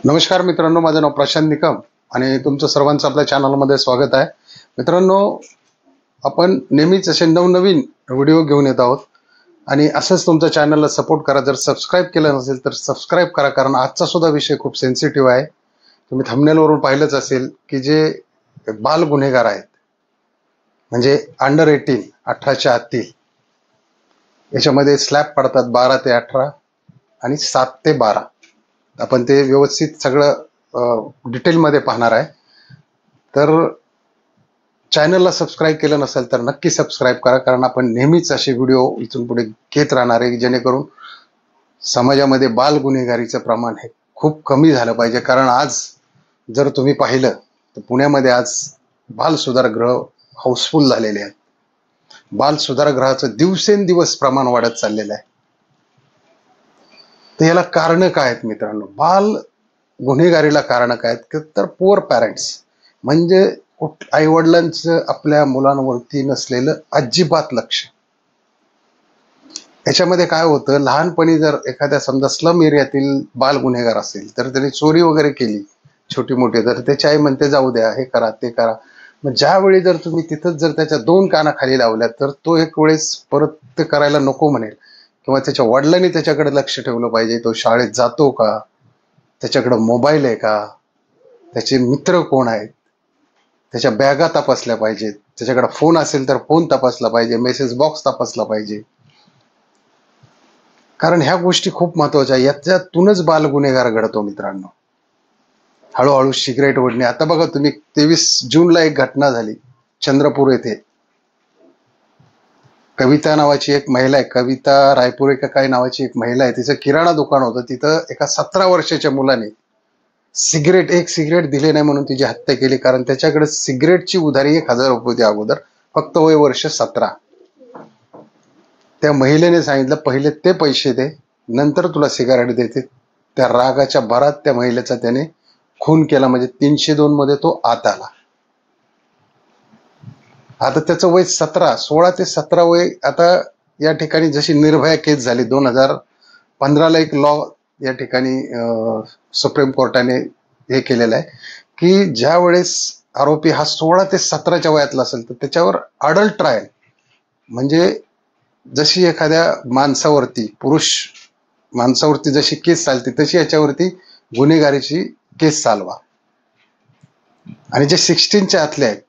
नमस्कार मित्रांनो, माझं नाव प्रशांत निकम आणि तुमचं सर्वांचं आपल्या चॅनलमध्ये स्वागत आहे. मित्रांनो, आपण नेहमीच असे नवनवीन व्हिडिओ घेऊन येत आहोत आणि असंच तुमच्या चॅनलला सपोर्ट करा. जर सबस्क्राईब केलं नसेल तर सबस्क्राईब करा, कारण आजचा सुद्धा विषय खूप सेन्सिटिव्ह आहे. तुम्ही थंबनेलवरून पाहिलंच असेल की जे बाल गुन्हेगार आहेत, म्हणजे अंडर 18, 18च्या आतील, याच्यामध्ये स्लॅब पडतात 12 ते 18 आणि 7 ते 12. आपण ते व्यवस्थित सगळं डिटेलमध्ये पाहणार आहे. तर चॅनलला सबस्क्राईब केलं नसेल तर नक्की सबस्क्राईब करा, कारण आपण नेहमीच असे व्हिडिओ इथून पुढे घेत राहणार आहे, जेणेकरून समाजामध्ये बाल गुन्हेगारीचं प्रमाण हे खूप कमी झालं पाहिजे. कारण आज जर तुम्ही पाहिलं तर पुण्यामध्ये आज बाल सुधारगृह हाऊसफुल झालेले आहेत. बाल सुधारगृहाचं दिवसेंदिवस प्रमाण वाढत चाललेलं आहे. तर याला कारण काय आहेत मित्रांनो? बाल गुन्हेगारीला कारण काय आहेत? तर पुअर पॅरेंट्स, म्हणजे आई वडिलांचं आपल्या मुलांवरती नसलेलं अजिबात लक्ष. याच्यामध्ये काय होतं, लहानपणी जर एखाद्या समजा स्लम एरियातील बाल गुन्हेगार असेल तर त्याने चोरी वगैरे केली छोटी मोठी, तर त्याची आई म्हणते जाऊ द्या, हे करा ते करा. मग ज्यावेळी जर तुम्ही तिथंच जर त्याच्या 2 काना खाली लावल्या तर तो एक वेळेस परत ते करायला नको म्हणेल, किंवा त्याच्या वडिलांनी त्याच्याकडे लक्ष ठेवलं पाहिजे. तो शाळेत जातो का, त्याच्याकडे मोबाईल आहे का, त्याचे मित्र कोण आहेत, त्याच्या बॅगा तपासल्या पाहिजेत, त्याच्याकडे फोन असेल तर फोन तपासला पाहिजे, मेसेज बॉक्स तपासला पाहिजे. कारण ह्या गोष्टी खूप महत्वाच्या आहेत. याच्यातूनच बाल गुन्हेगार घडतो मित्रांनो. हळूहळू सिगरेट ओढणे. आता बघा तुम्ही, 23 जूनला एक घटना झाली चंद्रपूर येथे. कविता नावाची एक महिला आहे, कविता रायपुरे का काय नावाची एक महिला आहे, तिचं किराणा दुकान होतं. तिथं एका 17 वर्षाच्या मुलाने एक सिगरेट दिले नाही म्हणून तिची हत्या केली. कारण त्याच्याकडे सिगरेटची उधारी 1000 रुपये होती अगोदर, फक्त वय वर्ष 17. त्या महिलेने सांगितलं पहिले ते पैसे दे, नंतर तुला सिगारेट देते. त्या रागाच्या भरात त्या महिलेचा त्याने खून केला. म्हणजे 302 मध्ये तो आत आला. आता त्याचं वय 17, 16 ते 17 वय. आता या ठिकाणी जशी निर्भया केस झाली 2015ला, एक लॉ या ठिकाणी सुप्रीम कोर्टाने हे केलेलं आहे की ज्या वेळेस आरोपी हा 16 ते 17च्या वयातला असेल तर त्याच्यावर अडल्ट ट्रायल, म्हणजे जशी एखाद्या माणसावरती, पुरुष माणसावरती जशी केस चालते तशी याच्यावरती गुन्हेगारीची केस चालवा. आणि जे 16च्या आतले आहेत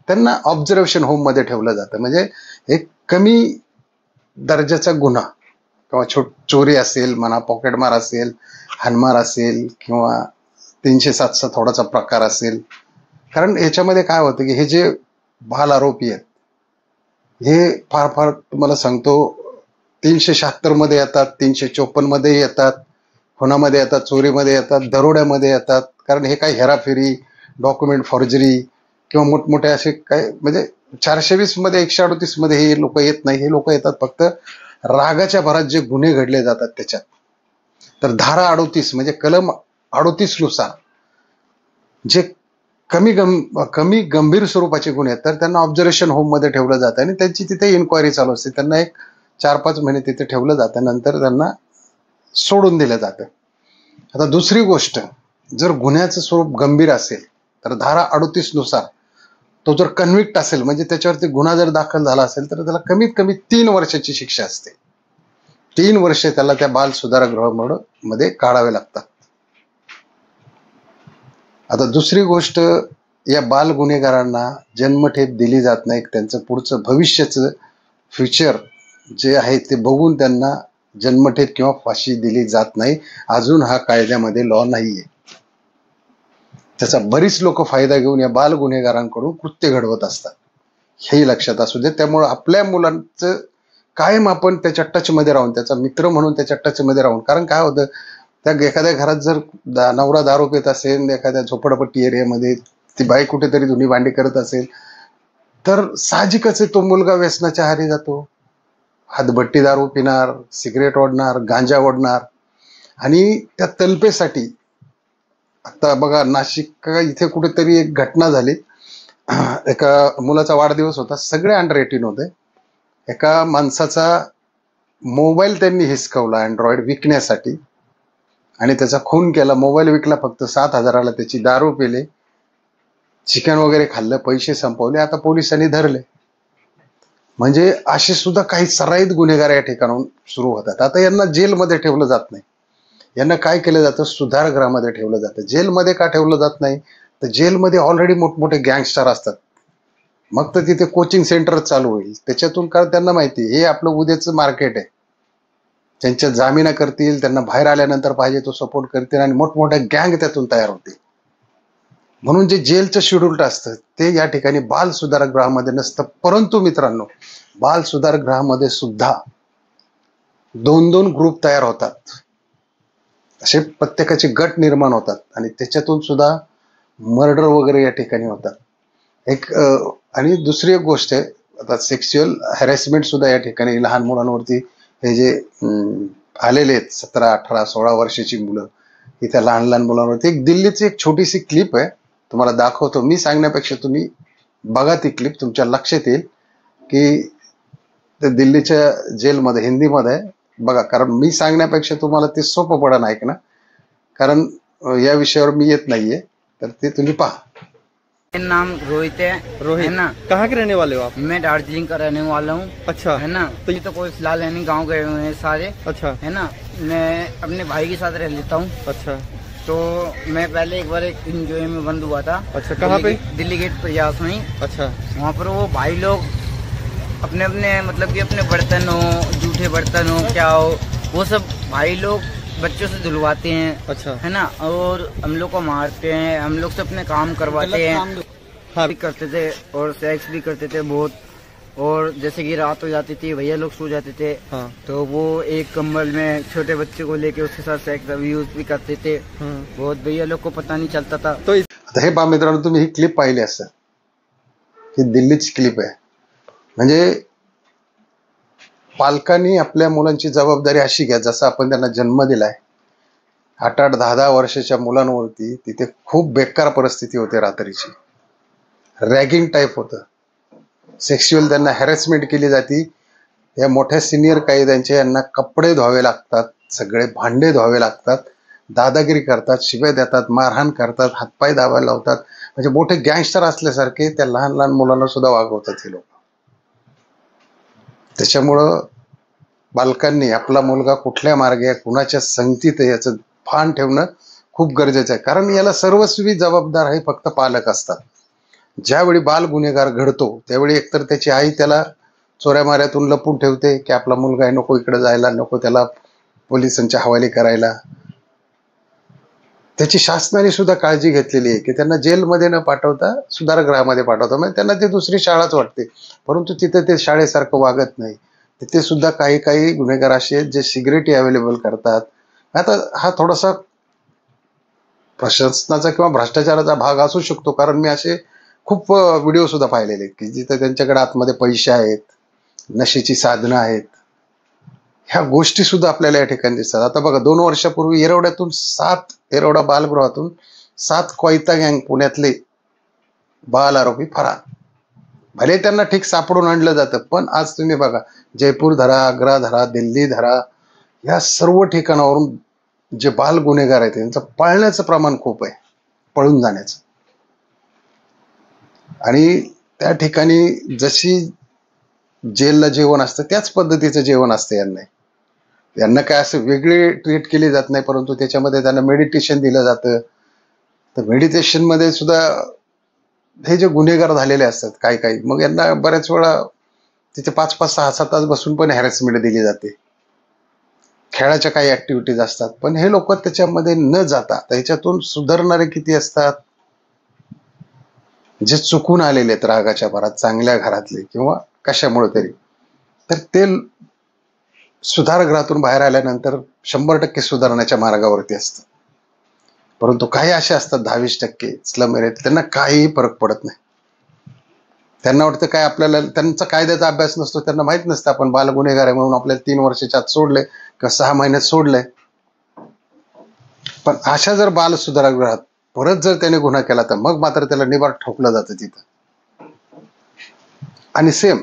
त्यांना ऑब्झर्वेशन होम मध्ये ठेवलं जातं. म्हणजे एक कमी दर्जाचा गुन्हा, किंवा चोरी असेल म्हणा, पॉकेटमार असेल, हानमार असेल, किंवा 307चा थोडासा प्रकार असेल. कारण याच्यामध्ये काय होतं की हे जे बाल आरोपी आहेत हे फार फार तुम्हाला सांगतो 376 मध्ये येतात, 354 मध्ये येतात, खुनामध्ये येतात, चोरीमध्ये येतात, दरोड्यामध्ये येतात. कारण हे काही हेराफेरी, डॉक्युमेंट फॉर्जरी किंवा मोठमोठे असे काय, म्हणजे 420 मध्ये, 138 मध्ये हे लोक येत नाही. हे लोक येतात फक्त रागाच्या भरात जे गुन्हे घडले जातात त्याच्यात. तर धारा 38 म्हणजे कलम 38 नुसार जे कमी गंभीर स्वरूपाचे गुन्हे आहेत तर त्यांना ऑब्झर्वेशन होम मध्ये ठेवलं जातं आणि त्यांची तिथे इन्क्वायरी चालू असते. त्यांना एक 4-5 महिने तिथे ठेवलं जातं, नंतर त्यांना सोडून दिलं जातं. आता दुसरी गोष्ट, जर गुन्ह्याचं स्वरूप गंभीर असेल तर धारा 38 नुसार तो जर कन्व्हिक्ट असेल, म्हणजे त्याच्यावरती गुन्हा जर दाखल झाला असेल तर त्याला कमीत कमी 3 वर्षाची शिक्षा असते. 3 वर्षे त्याला त्या बाल सुधारगृहामध्ये काढावे लागतात. आता दुसरी गोष्ट, या बाल गुन्हेगारांना जन्मठेप दिली जात नाही. त्यांचं पुढचं भविष्याचं फ्युचर जे आहे ते बघून त्यांना जन्मठेप किंवा फाशी दिली जात नाही. अजून हा कायद्यामध्ये लॉ नाहीये. त्याचा बरीच लोक फायदा घेऊन या बाल गुन्हेगारांकडून कृत्य घडवत असतात, हेही लक्षात असू दे. त्यामुळे आपल्या मुलांचं कायम आपण त्याच्या टचमध्ये राहून, त्याचा मित्र म्हणून त्याच्या टचमध्ये राहून. कारण काय होतं, त्या एखाद्या घरात जर नवरा दारू पित असेल, एखाद्या झोपडपट्टी एरियामध्ये ती बाई कुठेतरी धुणी भांडी करत असेल, तर साहजिकच आहे तो मुलगा व्यसनाच्या आहारी जातो. हातभट्टी दारू पिणार, सिगरेट ओढणार, गांजा ओढणार. आणि त्या तलपेसाठी आता बघा, नाशिक इथे कुठेतरी एक घटना झाली. एका मुलाचा वाढदिवस होता, सगळे अंडर 18 होते. एका माणसाचा मोबाईल त्यांनी हिसकावला अँड्रॉइड विकण्यासाठी. आणि त्याचा खून केला, मोबाईल विकला फक्त 7,000ला, त्याची दारू पिले, चिकन वगैरे खाल्लं, पैसे संपवले, आता पोलिसांनी धरले. म्हणजे असे सुद्धा काही सराईत गुन्हेगार या ठिकाणाहून सुरू होतात. आता यांना जेलमध्ये ठेवलं जात नाही, यांना काय केलं जातं, सुधारगृहामध्ये ठेवलं जातं. जेलमध्ये का ठेवलं जात नाही, तर जेलमध्ये ऑलरेडी मोठमोठे गँगस्टर असतात. मग तर तिथे कोचिंग सेंटर चालू होईल, त्याच्यातून काय त्यांना माहिती हे आपलं उद्याचं मार्केट आहे. त्यांच्या जामिना करतील, त्यांना बाहेर आल्यानंतर पाहिजे तो सपोर्ट करतील आणि मोठमोठ्या गँग त्यातून तयार होतील. म्हणून जे जेलचं शेड्यूल असतं ते या ठिकाणी बाल सुधारगृहामध्ये नसतं. परंतु मित्रांनो, बाल सुधारगृहामध्ये सुद्धा 2-2 ग्रुप तयार होतात, असे प्रत्येकाचे गट निर्माण होतात आणि त्याच्यातून सुद्धा मर्डर वगैरे या ठिकाणी होतात. आणि दुसरी एक गोष्ट आहे, आता सेक्शुअल हॅरेसमेंट सुद्धा या ठिकाणी लहान मुलांवरती, हे जे आलेले आहेत 17, 18, 16 वर्षाची मुलं, ही त्या लहान लहान मुलांवरती. एक दिल्लीची एक छोटीशी क्लिप आहे, तुम्हाला दाखवतो. मी सांगण्यापेक्षा तुम्ही बघा ती क्लिप, तुमच्या लक्षात येईल की ते दिल्लीच्या जेलमध्ये हिंदीमध्ये बघा, कारण मी सांगण्यापेक्षा तुम्हाला ते सोपं पडेल ऐकणं, कारण या विषयावर मी येत नाहीये, तर ते तुम्ही पहा. मेरा नाम रोहित है। रोहित है ना? कहाँ के रहने वाले हो आप? मैं दार्जिलिंग का रहने वाला हूँ। अच्छा है ना? तो ये तो कोई फिलहाल है नहीं, गाँव गए हुए हैं सारे। अच्छा है ना? मैं अपने भाई के साथ रह लेता हूँ। अच्छा तो मैं पहले एक बार एक एनजीओ में बंद हुआ था। अच्छा, कहाँ पे? दिल्ली गेट प्रयास में ही। अच्छा वहाँ पर वो भाई लोग अपने अपने मतलब कि अपने बर्तन हो, जूठे बर्तन हो, क्या हो, वो सब भाई लोग बच्चों से धुलवाते हैं। अच्छा है ना? और हम लोग को मारते हैं, हम लोग से अपने काम करवाते हैं। हाँ भी करते थे और सेक्स भी करते थे बहुत। और जैसे कि रात हो जाती थी, भैया लोग सो जाते थे, हाँ तो वो एक कंबल में छोटे बच्चे को लेके उसके साथ सेक्स यूज भी करते थे। बहुत भैया लोग को पता नहीं चलता था। तो आता हे पहा मित्रांनो, तुम्ही ही क्लिप पाहिली असेल, ही दिल्लीची क्लिप आहे. म्हणजे पालकांनी आपल्या मुलांची जबाबदारी अशी घ्या, जसं आपण त्यांना जन्म दिलाय. 8-8, 10-10 वर्षाच्या मुलांवरती तिथे खूप बेकार परिस्थिती होते, रात्रीची रॅगिंग टाईप होतं, सेक्शुअल त्यांना हॅरेसमेंट केली जाती. या मोठ्या सिनियर कायद्यांचे यांना कपडे धुवावे लागतात, सगळे भांडे धुवावे लागतात, दादागिरी करतात, शिव्या देतात, मारहाण करतात, हातपाय दाबायला लावतात. म्हणजे मोठे गँगस्टर असल्यासारखे त्या लहान लहान मुलांना सुद्धा वागवतात हे लोक. त्याच्यामुळं बालकांनी आपला मुलगा कुठल्या मार्गे, कुणाच्या संगतीत आहे याचं भान ठेवणं खूप गरजेचं आहे. कारण याला सर्वस्वी जबाबदार हे फक्त पालक असतात. ज्यावेळी बाल गुन्हेगार घडतो त्यावेळी एकतर त्याची आई त्याला चोऱ्यामाऱ्यातून लपून ठेवते की आपला मुलगा आहे, नको इकडे जायला, नको त्याला पोलिसांच्या हवाले करायला. त्याची शासनाने सुद्धा काळजी घेतलेली आहे की त्यांना जेलमध्ये न पाठवता सुधारगृहामध्ये पाठवता. म्हणजे त्यांना ती दुसरी शाळाच वाटते, परंतु तिथे ते शाळेसारखं वागत नाही. तिथे सुद्धा काही काही गुन्हेगार असे आहेत जे सिगरेटी अवेलेबल करतात. आता हा थोडासा प्रशासनाचा किंवा भ्रष्टाचाराचा भाग असू शकतो, कारण मी असे खूप व्हिडिओ सुद्धा पाहिलेले की जिथे त्यांच्याकडे आतमध्ये पैसे आहेत, नशेची साधनं आहेत, ह्या गोष्टी सुद्धा आपल्याला या ठिकाणी दिसतात. आता बघा, 2 वर्षापूर्वी येरवडा बालगृहातून 7 कोयता गँग पुण्यातले बाल आरोपी फरार. भले त्यांना ठीक सापडून आणलं जातं, पण आज तुम्ही बघा, जयपूर धरा, आग्रा धरा, दिल्ली धरा, या सर्व ठिकाणावरून जे बाल गुन्हेगार आहेत त्यांचं पळण्याचं प्रमाण खूप आहे, पळून जाण्याचं. आणि त्या ठिकाणी जशी जेलला जेवण असतं त्याच पद्धतीचं जेवण असतं. यांना काय असं वेगळे ट्रीट केली जात नाही, परंतु त्याच्यामध्ये त्यांना मेडिटेशन दिलं जातं. तर मेडिटेशन मध्ये सुद्धा हे जे गुन्हेगार झालेले असतात काही काही, मग यांना बऱ्याच वेळा तिथे 5-5, 6-6 तास बसून पण हॅरेसमेंट दिली जाते. खेळाच्या काही ऍक्टिव्हिटीज असतात, पण हे लोक त्याच्यामध्ये न जाता त्याच्यातून सुधारणारे किती असतात, जे चुकून आलेले आहेत रागाच्या भरात, चांगल्या घरातले किंवा कशामुळे तरी, तर ते सुधारगृहातून बाहेर आल्यानंतर 100% सुधारण्याच्या मार्गावरती असतात. परंतु काही असे असतात 10-20% स्लम एरियात, त्यांना काहीही फरक पडत नाही. त्यांना वाटतं काय, आपल्याला त्यांचा कायद्याचा अभ्यास नसतो, त्यांना माहित नसतं आपण बाल गुन्हेगार आहे म्हणून आपल्याला 3 वर्षाच्या आत सोडले किंवा 6 महिन्यात सोडलंय. पण अशा जर बाल सुधारगृहात परत जर त्याने गुन्हा केला तर मग मात्र त्याला निबार ठोकलं जातं तिथं. आणि सेम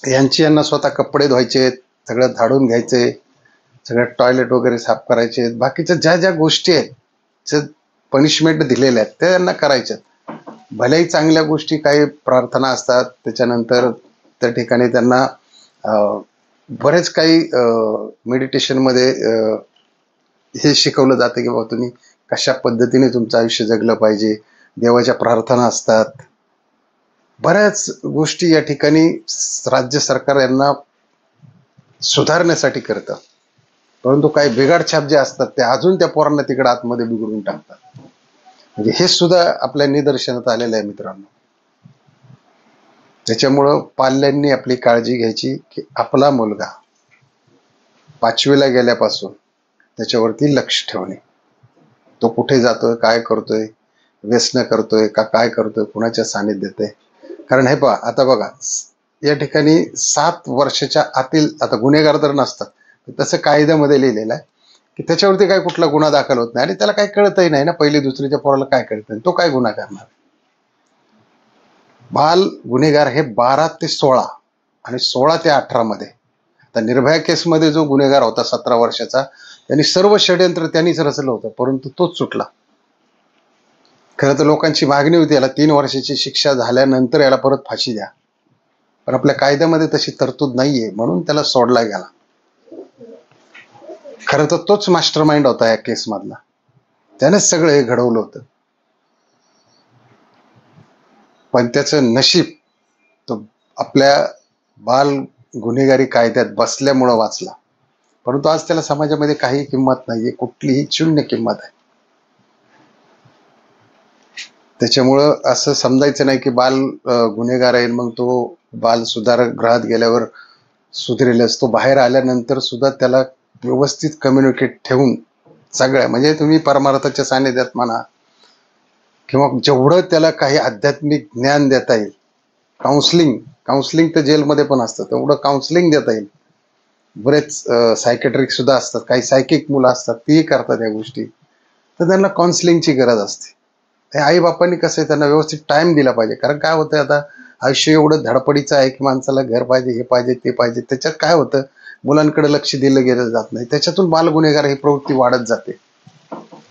यांना स्वतः कपडे धुवायचे, सगळं झाडून घ्यायचे, सगळ्या टॉयलेट वगैरे साफ करायचे आहेत, बाकीच्या ज्या ज्या गोष्टी आहेत, जे पनिशमेंट दिलेल्या आहेत त्या त्यांना करायच्यात. भलेही चांगल्या गोष्टी काही प्रार्थना असतात, त्याच्यानंतर त्या ठिकाणी त्यांना बरेच काही मेडिटेशनमध्ये हे शिकवलं जातं की बाबा तुम्ही कशा पद्धतीने तुमचं आयुष्य जगलं पाहिजे. देवाच्या प्रार्थना असतात, बऱ्याच गोष्टी या ठिकाणी राज्य सरकार यांना सुधारण्यासाठी करतं. परंतु काही बिघाड छाप जे असतात ते अजून त्या पोरांना तिकडे आतमध्ये बिघडून टाकतात. म्हणजे हे सुद्धा आपल्या निदर्शनात आलेलं आहे मित्रांनो. त्याच्यामुळं पाल्यांनी आपली काळजी घ्यायची की आपला मुलगा 5वीला गेल्यापासून त्याच्यावरती लक्ष ठेवणे. तो कुठे जातोय, काय करतोय, व्यसन करतोय का काय करतोय, कुणाच्या सानिध्यात आहे. कारण हे पहा, आता बघा या ठिकाणी 7 वर्षाच्या आतील आता गुन्हेगार तर नसतात, तसं कायद्यामध्ये लिहिलेलं आहे की त्याच्यावरती काय कुठला गुन्हा दाखल होत नाही आणि त्याला काही कळतही नाही ना. पहिली दुसरीच्या पोराला काय कळतं, तो काय गुन्हा करणार. बाल गुन्हेगार हे 12 ते 16 आणि 16 ते 18 मध्ये. आता निर्भया केसमध्ये जो गुन्हेगार होता 17 वर्षाचा, त्यांनी सर्व षड्यंत्र त्यांनीच रचलं होतं, परंतु तोच सुटला. खरं तर लोकांची मागणी होती याला 3 वर्षाची शिक्षा झाल्यानंतर याला परत फाशी द्या, पण आपल्या कायद्यामध्ये तशी तरतूद नाहीये, म्हणून त्याला सोडला गेला. खरं तर तोच मास्टर माइंड होता या केस मधला, त्यानेच सगळं हे घडवलं होतं. पण त्याचं नशीब तो आपल्या बाल गुन्हेगारी कायद्यात बसल्यामुळं वाचला. परंतु आज त्याला समाजामध्ये काही किंमत नाहीये, कुठलीही शून्य किंमत आहे. त्याच्यामुळं असं समजायचं नाही की बाल गुन्हेगार आहे मग तो बाल सुधारगृहात गेल्यावर सुधरेलच. तो बाहेर आल्यानंतर सुद्धा त्याला व्यवस्थित कम्युनिकेट ठेवून सगळ्या, म्हणजे तुम्ही परमार्थाच्या सानिध्यात म्हणा किंवा जेवढं त्याला काही आध्यात्मिक ज्ञान देता येईल, काउन्सिलिंग तर जेलमध्ये पण असतं, तेवढं काउन्सिलिंग देता येईल. बरेच सायकेट्रिक सुद्धा असतात, काही सायकिक मुलं असतात, तीही करतात या गोष्टी. तर त्यांना काउन्सिलिंगची गरज असते. ते आई बापांनी कसं आहे त्यांना व्यवस्थित टाइम दिला पाहिजे. कारण काय होतं, आता आयुष्य एवढं धडपडीचं आहे की माणसाला घर पाहिजे, हे पाहिजे, ते पाहिजे. त्याच्यात काय होतं, मुलांकडे लक्ष दिलं गेलं जात नाही. त्याच्यातून बालगुन्हेगार ही प्रवृत्ती वाढत जाते.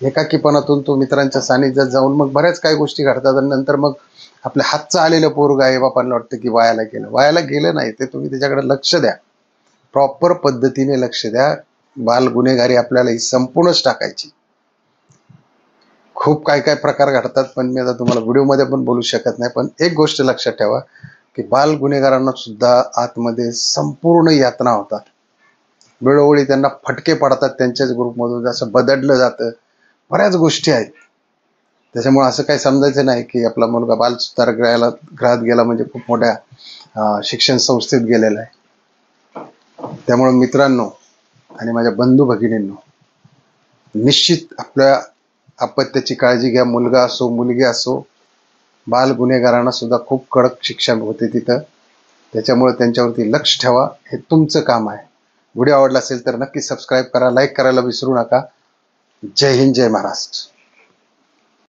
एकाकीपणातून तो मित्रांच्या सानिध्यात जाऊन मग बऱ्याच काही गोष्टी घडतात आणि नंतर मग आपल्या हातचं आलेलं पोरग आई बापांना वाटतं की वायाला गेलं नाही. ते तुम्ही त्याच्याकडे लक्ष द्या, प्रॉपर पद्धतीने लक्ष द्या. बाल गुन्हेगारी आपल्याला ही संपूर्णच टाकायची. खूप काय काय प्रकार घडतात, पण मी आता तुम्हाला व्हिडिओमध्ये पण बोलू शकत नाही. पण एक गोष्ट लक्षात ठेवा की बाल गुन्हेगारांना सुद्धा आतमध्ये संपूर्ण यातना होतात. वेळोवेळी त्यांना फटके पडतात, त्यांच्याच ग्रुपमधून जसं बदललं जातं, बऱ्याच गोष्टी आहेत. त्याच्यामुळे असं काही समजायचं नाही की आपला मुलगा बाल सुधारगृहात गेला म्हणजे खूप मोठ्या शिक्षण संस्थेत गेलेला आहे. त्यामुळे मित्रांनो आणि माझ्या बंधू भगिनींनो, निश्चित आपल्या अपत्याची काळजी घ्या. मुलगा असो मुलगी असो, बाल गुन्हेगारांना सुद्धा खूप कडक शिक्षा होते तिथं. त्याच्यामुळे त्यांच्यावरती लक्ष ठेवा, हे तुमचं काम आहे. व्हिडिओ आवडला असेल तर नक्की सबस्क्राईब करा, लाईक करायला विसरू नका. जय हिंद, जय महाराष्ट्र.